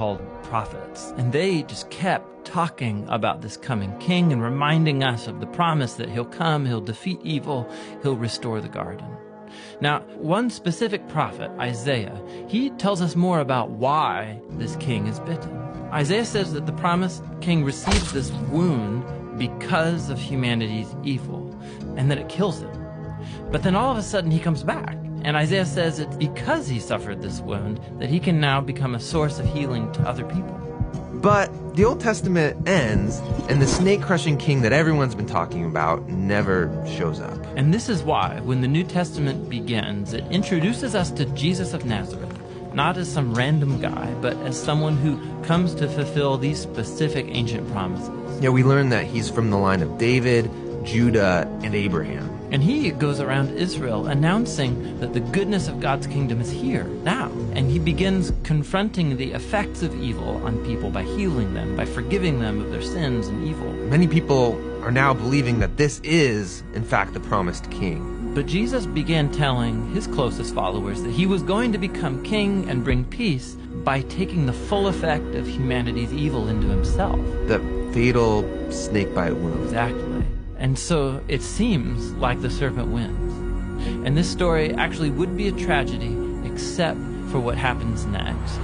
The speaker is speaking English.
called prophets, and they just kept talking about this coming king and reminding us of the promise that he'll come, he'll defeat evil, he'll restore the garden. Now, one specific prophet, Isaiah, he tells us more about why this king is bitten. Isaiah says that the promised king receives this wound because of humanity's evil, and that it kills him. But then all of a sudden he comes back, and Isaiah says it's because he suffered this wound that he can now become a source of healing to other people. But the Old Testament ends, and the snake-crushing king that everyone's been talking about never shows up. And this is why, when the New Testament begins, it introduces us to Jesus of Nazareth, not as some random guy, but as someone who comes to fulfill these specific ancient promises. Yeah, we learn that he's from the line of David, Judah, and Abraham. And he goes around Israel announcing that the goodness of God's kingdom is here, now. And he begins confronting the effects of evil on people by healing them, by forgiving them of their sins and evil. Many people are now believing that this is, in fact, the promised king. But Jesus began telling his closest followers that he was going to become king and bring peace by taking the full effect of humanity's evil into himself. The fatal snakebite wound. Exactly. And so it seems like the serpent wins. And this story actually would be a tragedy except for what happens next.